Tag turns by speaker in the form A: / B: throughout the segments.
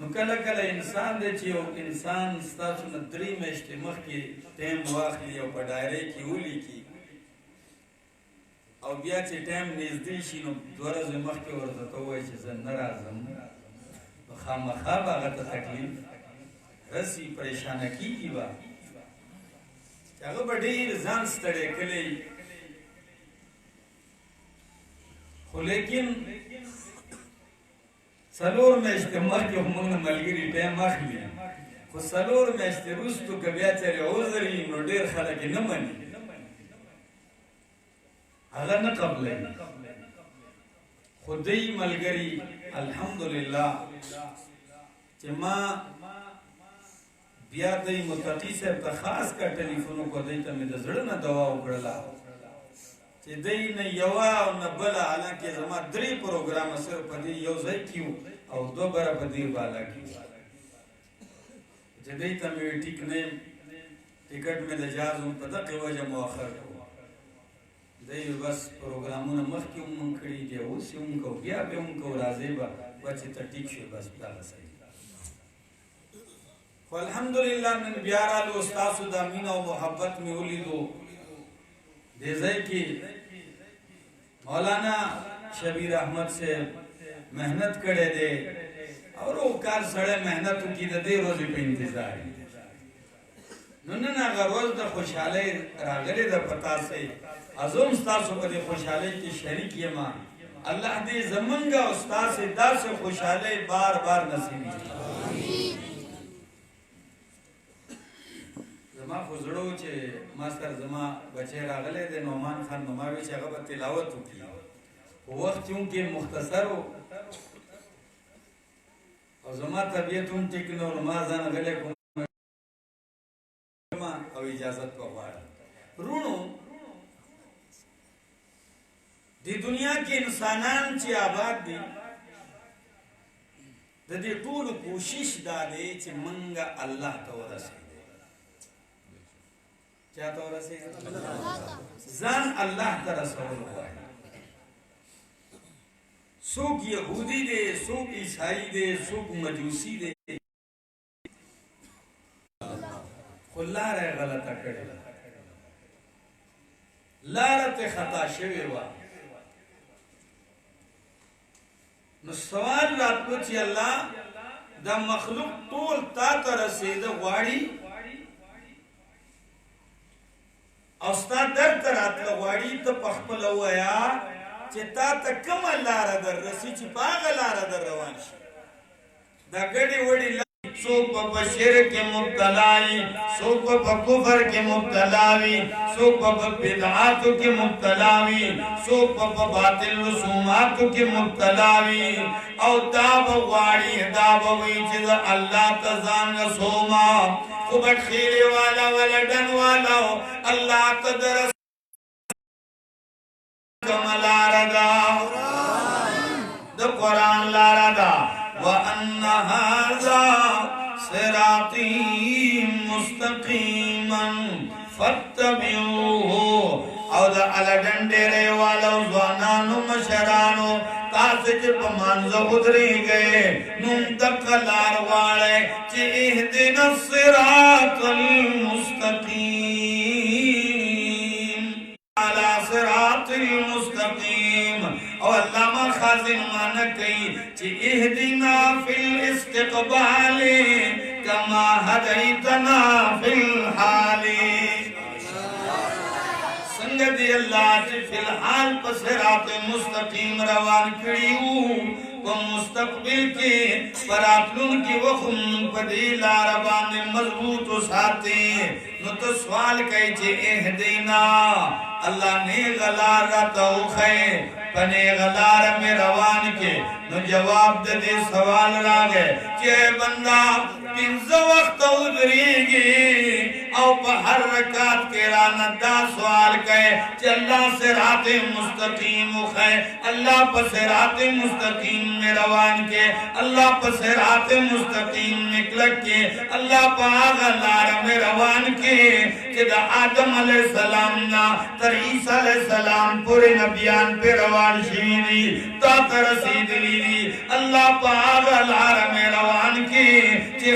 A: نو کله کله انسان دی چې یو انسان ستاسو نه 3 میاشتې مخکې ټایم واخلي او په ډایرۍ کې ولیکي او بیا چې ټایم نږدې شي نو 2 ورځې مخکې ورته ته ووایي چې زه نه راځم نو خامخا به هغه ته تکلیف رسي پریشانه کېږي به چې هغه به ډېر ځان ستړی کلی خو لیکن 4 میاشتې مخکې خو موږ نه ملګري ټایم اخلي خو 4 میاشتې وروستو که بیا چېرې عذر وي نو ډېر خلک یې نه مني هغه نه قبلوي خو دی ملګري الحمدلله چې ما بیا دی متقي صاحب ته خاص کا ټلیفون وکړ دی ته مې د زړه نه دعا وکړله چې دی نه یوه او نه بله حالانکې زما 3 پروګرامه صرف په دې یو ځای کې او 2 بره په دې بالا کې چې دی ته مې ویل ټیک نه یم ټکټ مې د جهاز هم په دغې وجه مؤخر کړو دی بس پروګرامونه مخکې هم مونږ کړي دي اوس یې هم کوو بیا به هم کوو راځئ به چې ته ټیک شوې بس دغه صحیح خو الحمدلله نن بیا رالو ستاسو دا مینه او محبت مې ولیدو دې ځای کې مولانا شبیر احمد صاحب محنت کړی دی او روکار سړی محنت وکړي د دې ورځې په انتظار نو نن هغه ورځ د خوشحالۍ راغلې ده په تاسې ازم ستاسو په دې خوشحالۍ کې شریک یم الله دې زمونږ او ستاسې داسې خوشحالۍ بار بار نصیب کړي زما خو زړه و چې ما سره زما بچی راغلی دی نعمان خان نو ما وی چې هغه به تلاوت وکړي خو وخت چونکې مختصر و او زما طبیعت هم ټیک نه و نو ما ځان غلی کوم او اجازت په غواړم رونو دی دنیا کې انسانان چې آباد دي د دې ټولو کوشش دا دی چې منګه الله ته ورسېږو چا ته ورسېږو ځان الله ته رسول غواړي څوک یهودي دی څوک عیسائی دی څوک مجوسی دی خو لاره یې غلطه کړې ده لاره ته خطا شوې وه نو سوال راتلو چې الله دا مخلوق ټول تا ته رسېده غواړي او ستا در ته راتله غواړي ته په خپله ووایه چې تا ته کومه لاره در رسي چې په هغه لاره در روان شي دا ګډې وډې څوک په شرک کې مبتلا وي څوک په کفر کې مبتلا وي څوک په بدعاتو کې مبتلا وي څوک په باطل رسوماتو کې مبتلا وي او دا به غواړي دا به وایي چې زه الله ته ځان رسوما خو بټخیلې والا ولډن والا الله ته در کومه لاره ده د قرآن لاره ده وأن هذا صراطي مستقيما فاتبعوه او دا علدن ډېرې والو ځوانانو مشرانو تاسو چې په مانځه ودرېږئ نوم دغه لار غواړئ چې اهدنا الصراط المستقيم على صراط المستقيم او علامہ خازن مانا کئی چی اہدنا فی الاستقبال کما ہدیتنا فی الحال سنگ دی اللہ چی فی الحال پر صراط مستقیم روان کریو و مستقبل کے پراتلون کی وخم پدی لاربان مضبوط ساتے نو تو سوال کئی چی اہدنا اللہ نے غلار راتو خے پنے غلار میں روان کے نو جواب دے سوال راگے کہ بندہ پنز وقت ادریگی او پا ہر رکات کے رانا دا سوال کہے کہ اللہ صراط مستقیم خے اللہ پا صراط مستقیم میں روان کے اللہ پا صراط مستقیم نکلک کے اللہ پا غلار میں روان کے کہ دا آدم علیہ السلام نا تر عیسیٰ علیہ السلام پورے نبیان پہ روان شیدی تا ترسید لیدی اللہ پا غلار میں روان کے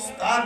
A: sta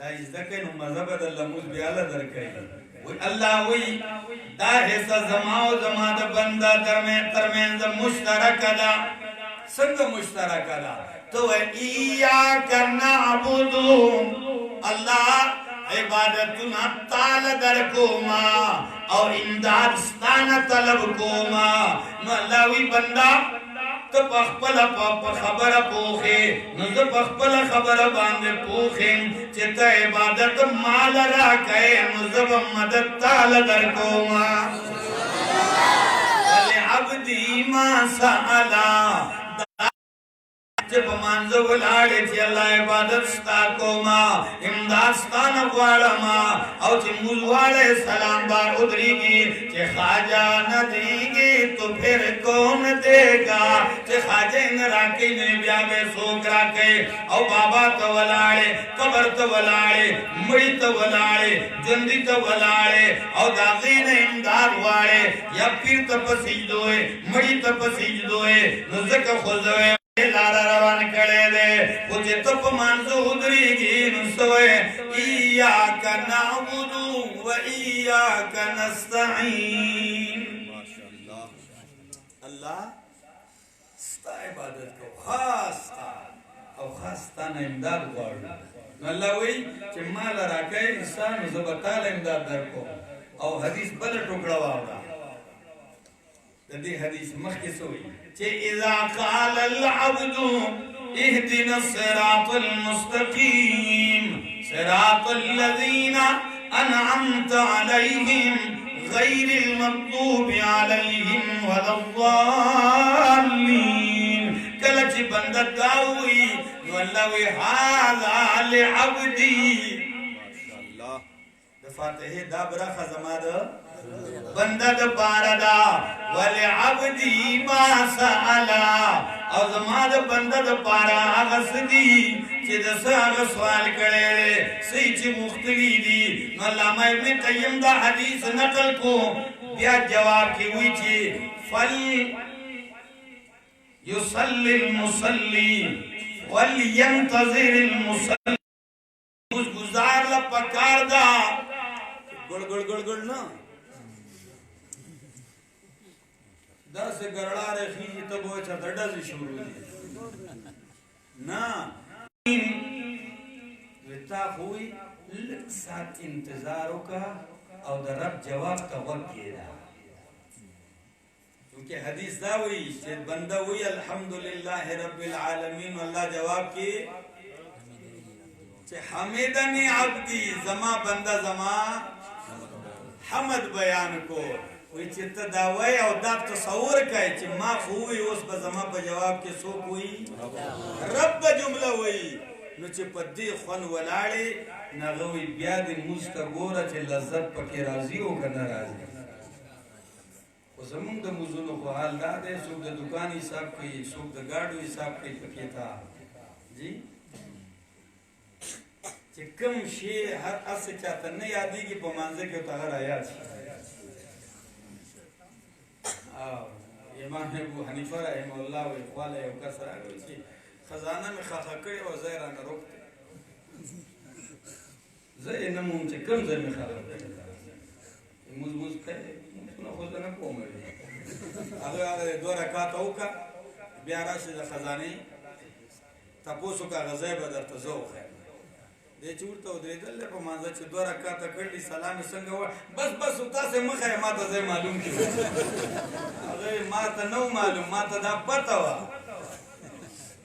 A: دا ازدکه نو مذهب د لموز بیاله درکړي وی الله وی دا حصہ زما او زما د بندا ترمنځ مشترک ده څنګه مشترک ده تو ایاک نعبد الله عبادتنا تعالی در کوما او امداد ستانه طلب کوما نو الله وی بندا تو پخپل خبر پوخه نو زه پخپل خبر باندې پوخه چې ته عبادت مال را کوي نو زه مدد تعالی در کوما ولعبدی ما سألا چې په مانځه ولاړې چې الله عبادت ستا کوما امداد ستانه غواړم او چې مونځ واړې سلام بار ودرېږي چې خواجه نه دیږي تو پھر کون دیگا چې خواجه نه راکوي نو بیا به څوک راکوي او بابا ته ولاړې قبر ته ولاړې مړي ته ولاړې ژوندي ته ولاړې او د هغې نه امداد غواړې یا پیر ته په سجدو یې مړي ته په سجدو یې نو ځکه خو زه لارا روان کړي دي او چې ته په مانځه ودرېږي نو سوې ایاک نعبد و ایاک نستعین ماشاءالله الله ستا عبادت کو خاص او خاص تانه امداد غواړو نو الله وی چې مال راکې انسان زه به تعالی امداد درکو او حدیث بل ټوکړه واوره د دې حدیث مخکې سوې چې اذا قال العبد اهدنا الصراط المستقيم صراط الذين انعمت عليهم غير المغضوب عليهم ولا الضالين کله چې بنده داوي نو الله وی هذا لعبدي ماشاءالله د فاتحه دا برخه زما ده بنده د پاره دا ولعبدی ما سألا او زما د بنده د پاره هغه سدي چې د هغه سوال کړي سې چې مختلي دي نو علامه ابن قیم دا حدیث نقل کو بیا جواب کې وی چې فل يصلي المصلي ولينتظر المصلي گزار لا پکار دا گڑ گڑ گڑ گڑ نا دا سے گرڑا رکھی تب وہ اچھا دڑا سے شروع دی نا ویتا ہوئی لگ ساتھ انتظاروں کا او در رب جواب کا وقت کیا کیونکہ حدیث دا ہوئی کہ بندہ ہوئی الحمدللہ رب العالمین اللہ جواب کی حمیدنی عبدی زما بندہ زما حمد بیان کو وی چې ته دا وای او دا تصور کوي چې ما خو وی اوس به زما په جواب کې څوک وی رب جمله وی نو چې په دې خون ولاړې نغه وی بیا دې مسته ګوره چې لذت پکې راځي او کنه راځي خو زمونږ د موزونو خو حال دا دی څوک د دکان حساب کوي څوک د ګاډو حساب کوي پکې تا جی چې کوم شی هر څه چاته نه یادېږي په مانځه کې ته هغه یاد شي امام ابو حنیفه رحمه الله و اخواله یو کس راغی چې خزانه مې خاخه کړې او ځای رانه روکته زه یې نه موم چې کوم ځای مې خاخه کړې موز کوي مونځونه خو زه نه کوم هغه دوه رکعاته وکړه بیا راشي د خزانې تپوس وکړه هغه ځای به درته زه وښیم دی چې ورته ودرېدل په مانځه چې دوه رکعاته کړلي سلام یې څنګه ووایه بس تاسې مخه یې ما ته ځای معلوم کړي هغه ما ته نه معلوم ما ته دا پته وه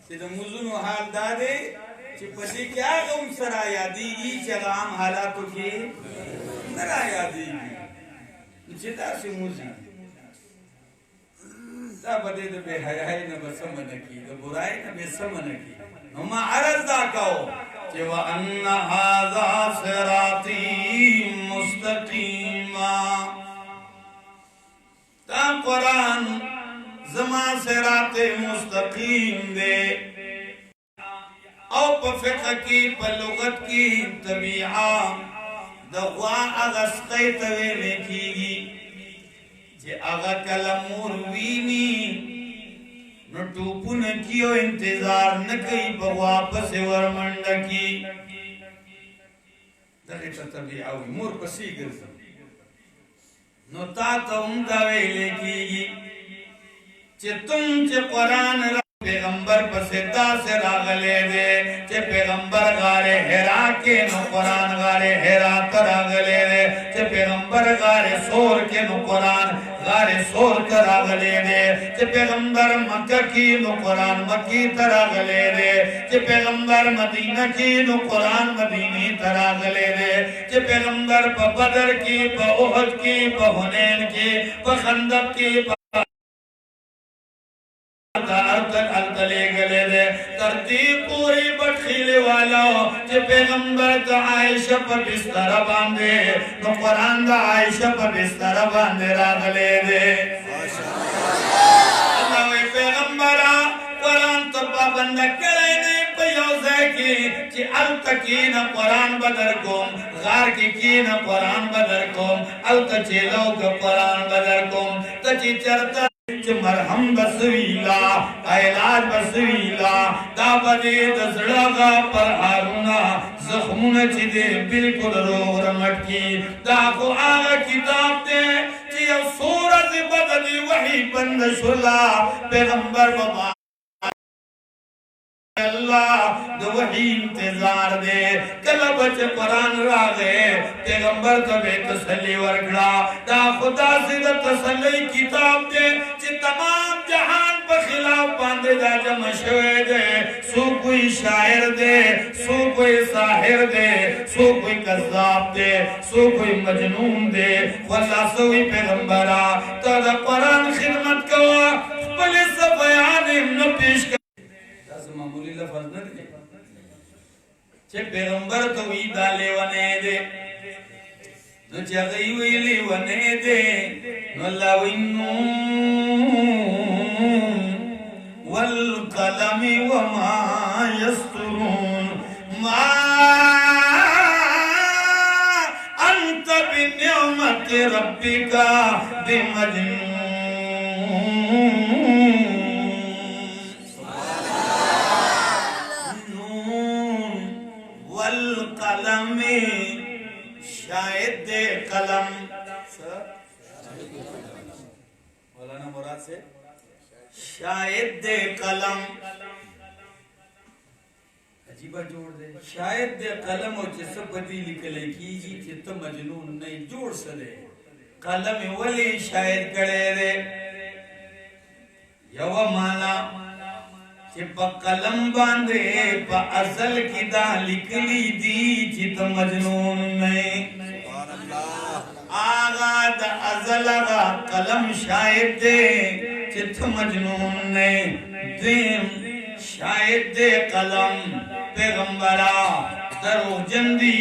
A: چې د مونځونو حال دا دی چې په دې کې هغه هم څه رایادېږي چې هغه عام حالاتو کې نه رایادېږي چې داسې مونځ دا به دې د بې حیایۍ نه به څه منع کړي د برایۍ نه به څه منع کړي نو ما عرض دا کوو کہ وَأَنَّ هَذَا صِرَاطِي مُسْتَقِيمًا دا قرآن زما صراط مستقیم دے او پا فقہ کی پا لغت کی طبیعہ دا غوا اغسقی تویلے کی گی چه اغا کلمور وینی نو ټوپو نکیو انتظار نکی پا واپس ورمنڈ کی دغه ته تبع او مور پسې ګرځي نو تا ته هم دا ویلې کېږي چې تم چې قرآن پیغمبر پسې داسې راغلی دی چې پیغمبر غارې حرا کې نو قرآن غارې حرا ته راغلی دی چې پیغمبر غارې سور کې نو قرآن غارې سور ته راغلی دی چې پیغمبر مکه کې نو قرآن مکې ته راغلی دی چې پیغمبر مدینه کې نو قرآن مدینې ته راغلی دی چې پیغمبر په بدر کې په احد کې په حنین کې په خندق کې ترتیب پوری بٹخیلے والا کہ پیغمبر دا عائشہ پر بستر باندے نو قرآن دا عائشہ پر بستر باندے راغلے دے اللہ وی پیغمبرہ قرآن تو پابند کرے نہیں پیوزے کی چی التکین قرآن بدر کوم غار کی نا قرآن بدر کوم التچیلو کا قرآن بدر کوم تچی چرتا مرحم بسویلا علاج بسویلا دا بدی دزڑاغا پر آرونا زخمون چی دے بلکل رو رمٹ کی دا کو آغا کتاب دے چی اب سورت بدلی وحی بند شلا پیغمبر بابا اللہ دو وحی انتظار دے کلا بچ قرآن را گئے پیغمبر تو بے تسلی ورگڑا دا خدا سے دا تسلی کتاب دے چی تمام جہان پر خلاف باندے دا جمع شوئے دے سو کوئی شاعر دے سو کوئی ساحر دے سو کوئی قذاب دے سو کوئی مجنون دے واللہ سوئی پیغمبرہ تا دا قرآن خدمت کوا پلیس بیان امن پیش کر معمولی لفظ نہ دے چھے پیغمبر تو ہی دالے ونے دے نو چاگئی ویلی ونے دے نو اللہ وینون والقلم وما یسترون ما انت بنعمت ربکا بمجنون قلم شاید دے قلم مولانا مراد سے شاید دے قلم عجیبہ جوڑ دے شاید دے قلم اور جس بدی لکلے کیجی چیتا مجنون نہیں جوڑ سلے قلم ولی شاید کڑے دے یو مانا کہ پا قلم باندے پا ازل کی دا لکلی دی چیتا مجنون نہیں آغا دا ازل آغا قلم شاید دے چیتا مجنون نہیں دیم شاید دے قلم پیغمبرہ درو جندی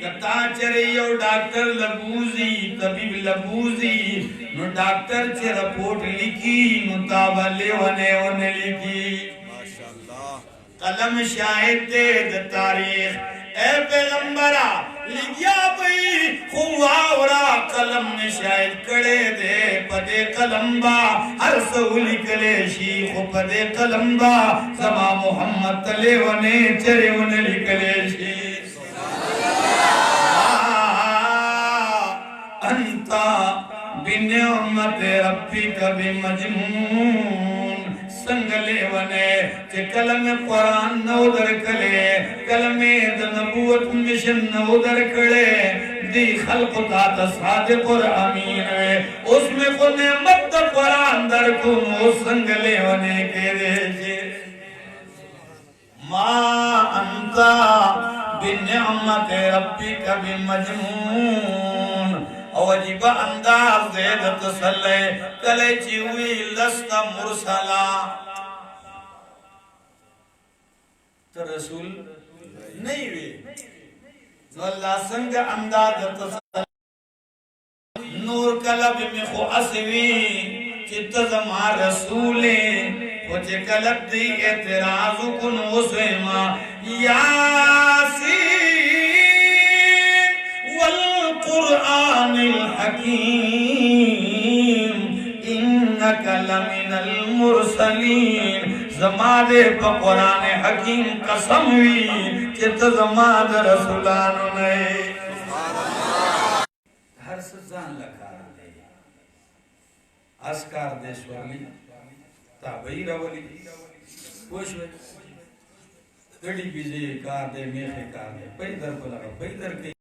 A: کتا چریو ڈاکٹر لبوزی طبیب لبوزی نو ڈاکٹر چی رپورٹ لکی نو تابا لیونے لکی قلم شاہد دے دا تاریخ اے پیغمبرہ لگیا بھئی خواورا قلم نے شاہد کڑے دے پدے قلم با ہر سولی کلے شیخ پدے قلم با سما محمد تلے ونے چرے ونے لکلے شیخ انتا بنعمت ربی کبھی مجمون سنگلے ونے کہ کلم قرآن نو در کلے کلم نبوت مشن نو در کلے دی خلق تا صادق اور امین ہے اس میں خود نعمت قرآن در کن وہ سنگلے ونے کے دے ما انتا بنعمت ربی کبھی مجمون عجیب انداز دے تسلے کلے چیوی لست مرسلا تو رسول نہیں ہوئی نو اللہ سنگ انداز تسلے نور کلب میں خو اسوی چت زمان رسولیں وچے کلب دی اعتراض کن وسویما یاسین والقرآن الحکیم انکا لمن المرسلین زماده په قران حکیم قسم وی چې ته زماده رسولانو نه هر څه ځان لکار دی اسکار دې شورلی تابعی راولي پوښوي ګډي بيزي کار دې میخه کار دې پیدر په لګا پیدر کې